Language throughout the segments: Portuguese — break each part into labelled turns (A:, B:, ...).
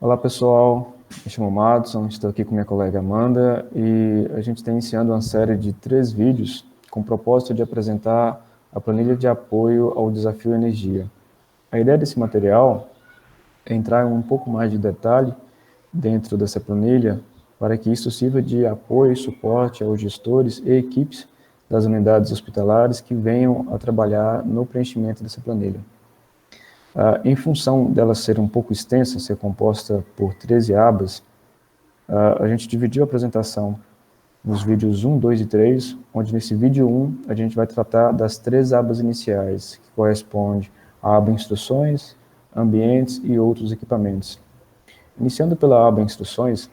A: Olá pessoal, me chamo Madison, estou aqui com minha colega Amanda e a gente está iniciando uma série de 3 vídeos com o propósito de apresentar a planilha de apoio ao desafio energia. A ideia desse material é entrar em um pouco mais de detalhe dentro dessa planilha para que isso sirva de apoio e suporte aos gestores e equipes das unidades hospitalares que venham a trabalhar no preenchimento dessa planilha. Em função dela ser um pouco extensa, ser composta por 13 abas, a gente dividiu a apresentação nos vídeos 1, 2 e 3, onde nesse vídeo 1 a gente vai tratar das 3 abas iniciais, que corresponde à aba Instruções, Ambientes e outros equipamentos. Iniciando pela aba Instruções,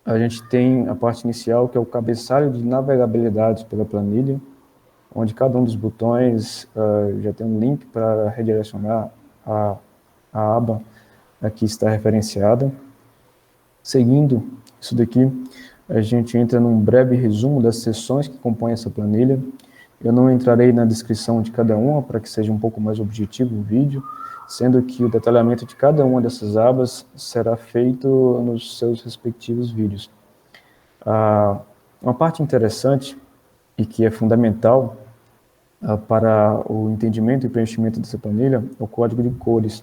A: a gente tem a parte inicial, que é o cabeçalho de navegabilidade pela planilha, onde cada um dos botões já tem um link para redirecionar a, a aba que está referenciada. Seguindo isso daqui, a gente entra num breve resumo das seções que compõem essa planilha. Eu não entrarei na descrição de cada uma para que seja um pouco mais objetivo o vídeo, sendo que o detalhamento de cada uma dessas abas será feito nos seus respectivos vídeos. Uma parte interessante e que é fundamental para o entendimento e preenchimento dessa planilha é o código de cores.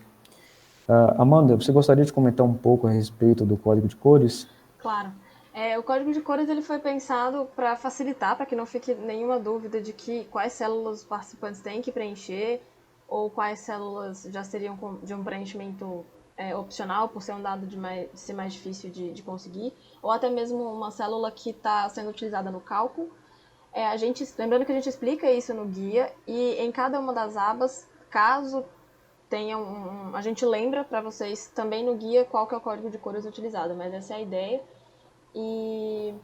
A: Amanda, você gostaria de comentar um pouco a respeito do código de cores?
B: Claro. O código de cores ele foi pensado para facilitar, para que não fique nenhuma dúvida de que quais células os participantes têm que preencher ou quais células já seriam de um preenchimento opcional, por ser um dado de ser mais difícil de conseguir, ou até mesmo uma célula que está sendo utilizada no cálculo. Lembrando que a gente explica isso no guia e em cada uma das abas, caso tenha a gente lembra para vocês também no guia qual que é o código de cores utilizado, mas essa é a ideia. E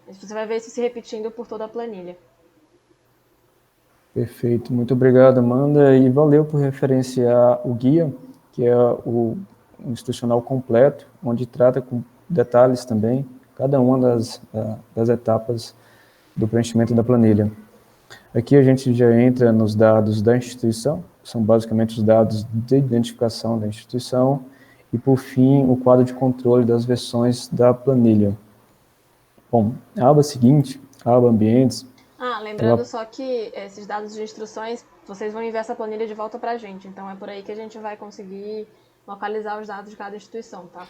B: você vai ver isso se repetindo por toda a planilha.
A: Perfeito, muito obrigado, Amanda, e valeu por referenciar o guia, que é o institucional completo, onde trata com detalhes também cada uma das etapas do preenchimento da planilha. Aqui a gente já entra nos dados da instituição, que são basicamente os dados de identificação da instituição, e por fim o quadro de controle das versões da planilha. Bom, a aba seguinte, a aba Ambientes,
B: Lembrando
A: ela
B: só que esses dados de instruções, vocês vão enviar essa planilha de volta pra gente. Então é por aí que a gente vai conseguir localizar os dados de cada instituição, tá?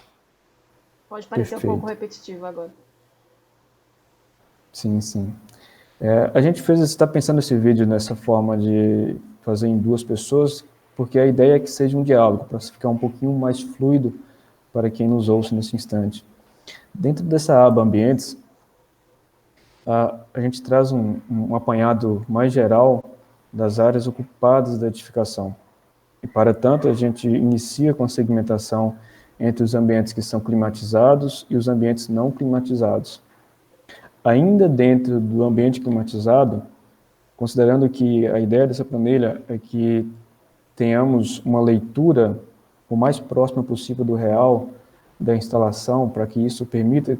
B: Pode parecer um pouco
A: perfeito.
B: repetitivo agora.
A: Sim, sim. A gente está pensando esse vídeo nessa forma de fazer em 2 pessoas, porque a ideia é que seja um diálogo, para ficar um pouquinho mais fluido para quem nos ouça nesse instante. Dentro dessa aba Ambientes, a gente traz um apanhado mais geral das áreas ocupadas da edificação. E, para tanto, a gente inicia com a segmentação entre os ambientes que são climatizados e os ambientes não climatizados. Ainda dentro do ambiente climatizado, considerando que a ideia dessa planilha é que tenhamos uma leitura o mais próxima possível do real da instalação, para que isso permita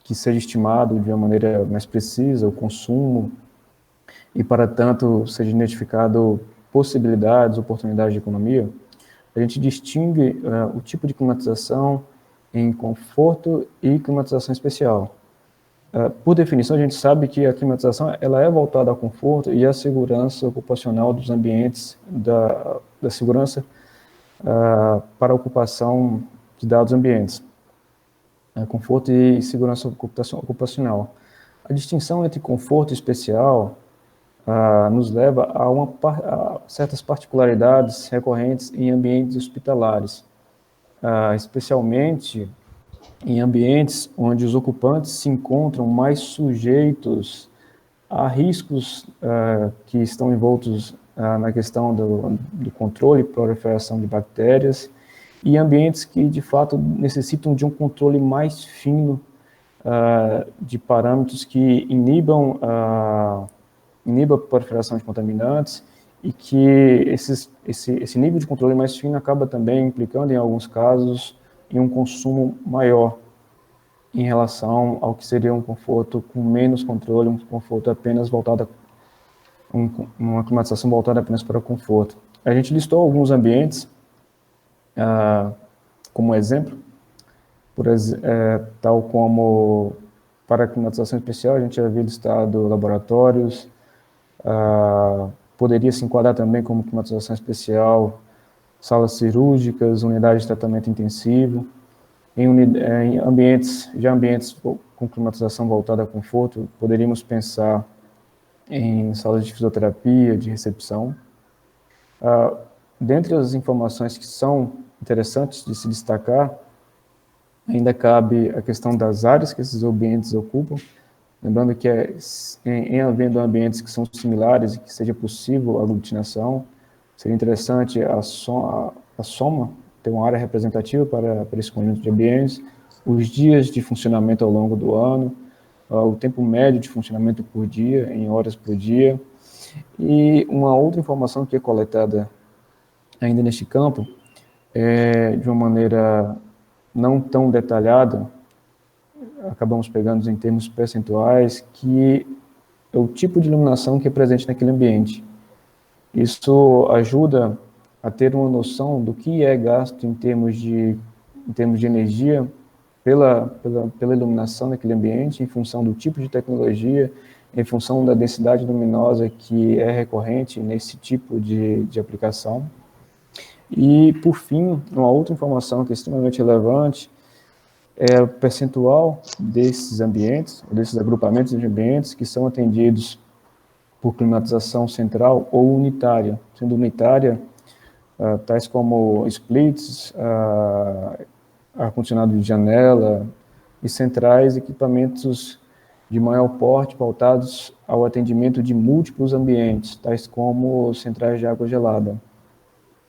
A: que seja estimado de uma maneira mais precisa o consumo e, para tanto, seja identificado possibilidades, oportunidades de economia, a gente distingue o tipo de climatização em conforto e climatização especial. Por definição, a gente sabe que a climatização ela é voltada ao conforto e à segurança ocupacional dos ambientes, da segurança para a ocupação de dados ambientes, conforto e segurança ocupacional. A distinção entre conforto e especial nos leva a certas particularidades recorrentes em ambientes hospitalares, especialmente em ambientes onde os ocupantes se encontram mais sujeitos a riscos que estão envoltos na questão do controle e proliferação de bactérias, e ambientes que, de fato, necessitam de um controle mais fino de parâmetros que inibam a proliferação de contaminantes e que esse nível de controle mais fino acaba também implicando, em alguns casos, em um consumo maior em relação ao que seria um conforto com menos controle, um conforto apenas voltado uma climatização voltada apenas para o conforto. A gente listou alguns ambientes como exemplo, tal como para a climatização especial, a gente havia listado laboratórios, poderia se enquadrar também como climatização especial, salas cirúrgicas, unidades de tratamento intensivo, em ambientes com climatização voltada a conforto, poderíamos pensar em salas de fisioterapia, de recepção. Dentre as informações que são interessantes de se destacar, ainda cabe a questão das áreas que esses ambientes ocupam, lembrando que em havendo ambientes que são similares e que seja possível a aglutinação, seria interessante a soma ter uma área representativa para esse conjunto de ambientes, os dias de funcionamento ao longo do ano, o tempo médio de funcionamento por dia, em horas por dia. E uma outra informação que é coletada ainda neste campo, de uma maneira não tão detalhada, acabamos pegando em termos percentuais, que é o tipo de iluminação que é presente naquele ambiente. Isso ajuda a ter uma noção do que é gasto em termos de energia pela iluminação daquele ambiente, em função do tipo de tecnologia, em função da densidade luminosa que é recorrente nesse tipo de aplicação. E, por fim, uma outra informação que é extremamente relevante é o percentual desses ambientes, desses agrupamentos de ambientes que são atendidos por climatização central ou unitária, sendo unitária, tais como splits, ar-condicionado de janela, e centrais, equipamentos de maior porte pautados ao atendimento de múltiplos ambientes, tais como centrais de água gelada.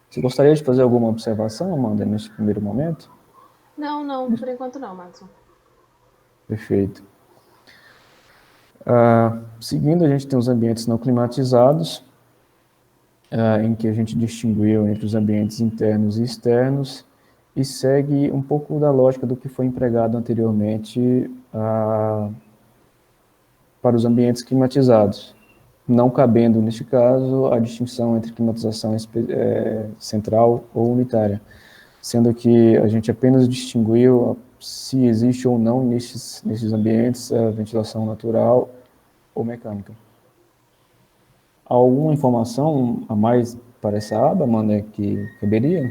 A: Você gostaria de fazer alguma observação, Amanda, neste primeiro momento?
B: Não, por enquanto não, Madison.
A: Perfeito. Seguindo, a gente tem os ambientes não climatizados, em que a gente distinguiu entre os ambientes internos e externos, e segue um pouco da lógica do que foi empregado anteriormente para os ambientes climatizados, não cabendo, neste caso, a distinção entre climatização central ou unitária, sendo que a gente apenas distinguiu se existe ou não nesses ambientes a ventilação natural ou mecânica. Alguma informação a mais para essa aba, Amanda, que caberia?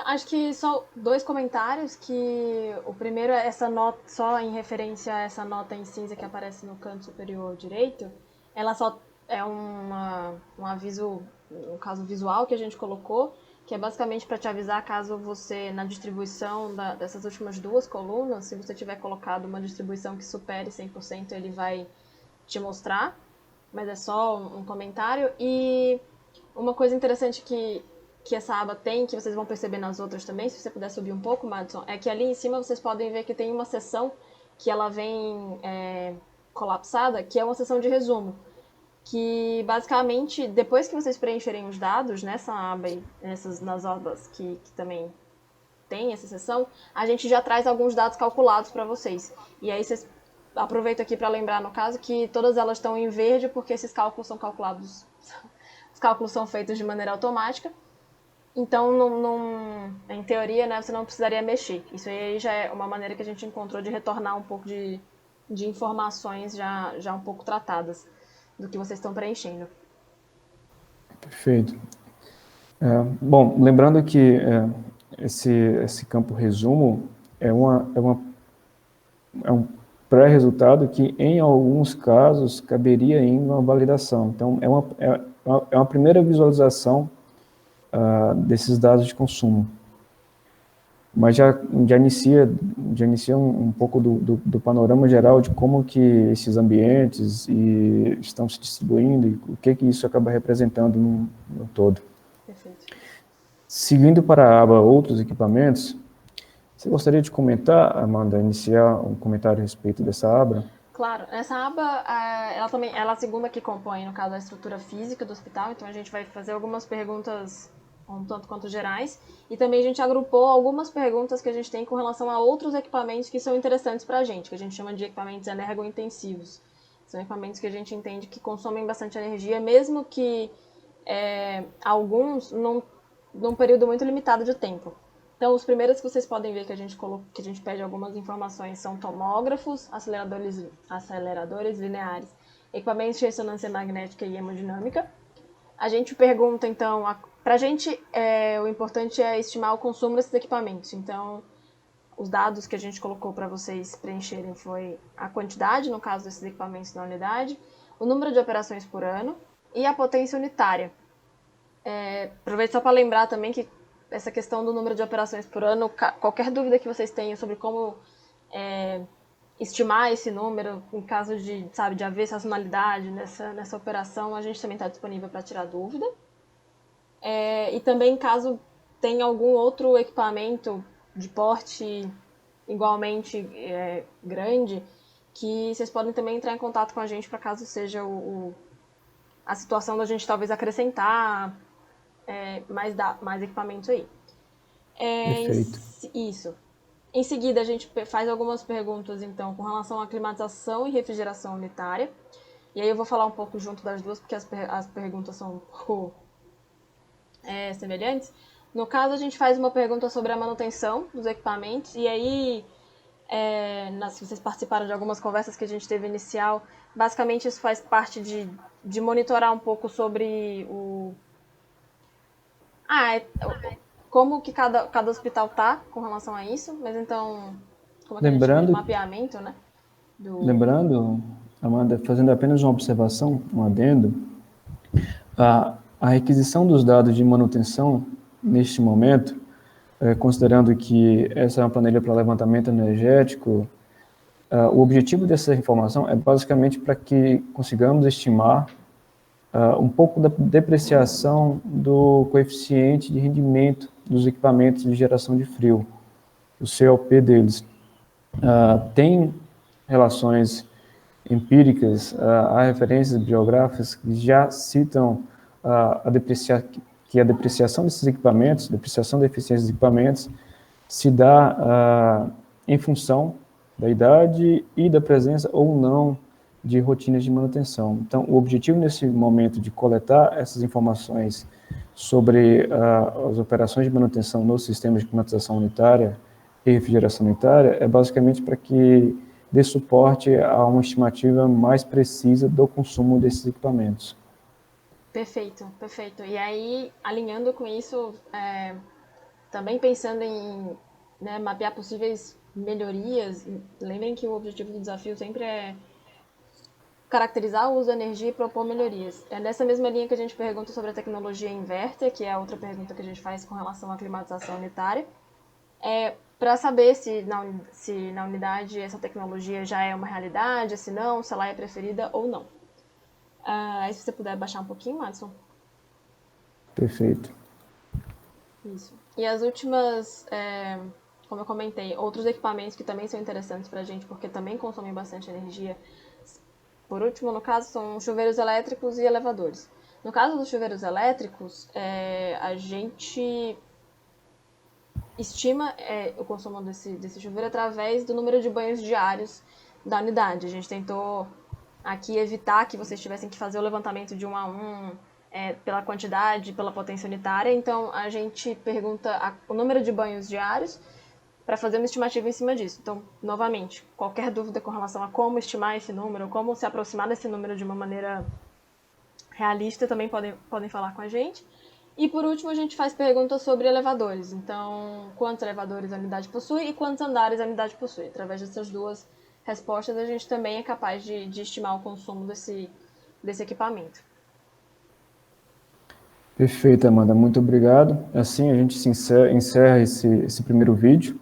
B: Acho que só dois comentários, que o primeiro é essa nota, só em referência a essa nota em cinza que aparece no canto superior direito, ela só é um aviso, um caso visual que a gente colocou, que é basicamente para te avisar caso você, na distribuição dessas últimas duas colunas, se você tiver colocado uma distribuição que supere 100%, ele vai te mostrar, mas é só um comentário. E uma coisa interessante que essa aba tem, que vocês vão perceber nas outras também, se você puder subir um pouco, Madison, é que ali em cima vocês podem ver que tem uma seção que ela vem colapsada, que é uma seção de resumo, que basicamente, depois que vocês preencherem os dados nessa aba e nas abas que também tem essa seção, a gente já traz alguns dados calculados para vocês. E aí vocês aproveitam aqui para lembrar, no caso, que todas elas estão em verde, porque esses cálculos são calculados, os cálculos são feitos de maneira automática. Então, em teoria, né, você não precisaria mexer. Isso aí já é uma maneira que a gente encontrou de retornar um pouco de informações já um pouco tratadas do que vocês estão preenchendo.
A: Perfeito. Bom, lembrando que esse campo resumo é um pré-resultado que, em alguns casos, caberia em uma validação. Então, é uma primeira visualização desses dados de consumo. Mas já inicia um pouco do panorama geral de como que esses ambientes estão se distribuindo e o que isso acaba representando no todo.
B: Perfeito. Seguindo
A: para a aba Outros Equipamentos, você gostaria de comentar, Amanda, iniciar um comentário a respeito dessa aba?
B: Claro, essa aba, ela é a segunda que compõe, no caso, a estrutura física do hospital, então a gente vai fazer algumas perguntas um tanto quanto gerais, e também a gente agrupou algumas perguntas que a gente tem com relação a outros equipamentos que são interessantes para a gente, que a gente chama de equipamentos energointensivos. São equipamentos que a gente entende que consomem bastante energia, mesmo que alguns num período muito limitado de tempo. Então, os primeiros que vocês podem ver que a gente pede algumas informações são tomógrafos, aceleradores lineares, equipamentos de ressonância magnética e hemodinâmica. A gente pergunta, então, para a gente, o importante é estimar o consumo desses equipamentos. Então, os dados que a gente colocou para vocês preencherem foi a quantidade, no caso desses equipamentos na unidade, o número de operações por ano e a potência unitária. Aproveito só para lembrar também que essa questão do número de operações por ano, qualquer dúvida que vocês tenham sobre como estimar esse número, em caso de, sabe, de haver sazonalidade nessa operação, a gente também está disponível para tirar dúvida. E também, caso tenha algum outro equipamento de porte igualmente grande, que vocês podem também entrar em contato com a gente para caso seja a situação da gente talvez acrescentar mais equipamentos aí.
A: Perfeito.
B: Isso. Em seguida, a gente faz algumas perguntas, então, com relação à climatização e refrigeração unitária. E aí eu vou falar um pouco junto das duas, porque as perguntas são um pouco semelhantes. No caso, a gente faz uma pergunta sobre a manutenção dos equipamentos, e aí, se vocês participaram de algumas conversas que a gente teve inicial, basicamente isso faz parte de monitorar um pouco sobre como que cada hospital tá com relação a isso, mas então, como é que a gente chama de mapeamento, né?
A: Lembrando, Amanda, fazendo apenas uma observação, um adendo, a requisição dos dados de manutenção, neste momento, considerando que essa é uma planilha para levantamento energético, o objetivo dessa informação é basicamente para que consigamos estimar um pouco da depreciação do coeficiente de rendimento dos equipamentos de geração de frio, o COP deles. Tem relações empíricas, há referências bibliográficas que já citam que a depreciação desses equipamentos, depreciação da eficiência dos equipamentos, se dá em função da idade e da presença ou não de rotinas de manutenção. Então, o objetivo nesse momento de coletar essas informações sobre as operações de manutenção nos sistemas de climatização unitária e refrigeração unitária é basicamente para que dê suporte a uma estimativa mais precisa do consumo desses equipamentos.
B: Perfeito, perfeito. E aí, alinhando com isso, também pensando em mapear possíveis melhorias, lembrem que o objetivo do desafio sempre é caracterizar o uso da energia e propor melhorias. É nessa mesma linha que a gente pergunta sobre a tecnologia inverter, que é a outra pergunta que a gente faz com relação à climatização unitária, para saber se na unidade essa tecnologia já é uma realidade, se não, se ela é preferida ou não. Aí se você puder baixar um pouquinho, Madison.
A: Perfeito.
B: Isso. E as últimas, como eu comentei, outros equipamentos que também são interessantes para a gente, porque também consomem bastante energia. Por último, no caso, são chuveiros elétricos e elevadores. No caso dos chuveiros elétricos, a gente estima o consumo desse chuveiro através do número de banhos diários da unidade. A gente tentou aqui evitar que vocês tivessem que fazer o levantamento de 1 a 1 pela quantidade, pela potência unitária. Então, a gente pergunta o número de banhos diários para fazer uma estimativa em cima disso. Então, novamente, qualquer dúvida com relação a como estimar esse número, como se aproximar desse número de uma maneira realista, também podem falar com a gente. E, por último, a gente faz perguntas sobre elevadores. Então, quantos elevadores a unidade possui e quantos andares a unidade possui. Através dessas duas respostas, a gente também é capaz de estimar o consumo desse equipamento.
A: Perfeito, Amanda. Muito obrigado. Assim, a gente encerra esse primeiro vídeo.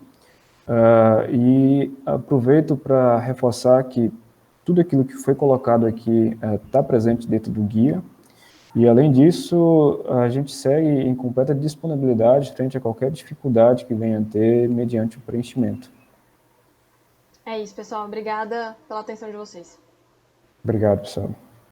A: E aproveito para reforçar que tudo aquilo que foi colocado aqui está presente dentro do guia. E, além disso, a gente segue em completa disponibilidade frente a qualquer dificuldade que venha a ter mediante o preenchimento.
B: É isso, pessoal. Obrigada pela atenção de vocês.
A: Obrigado, pessoal.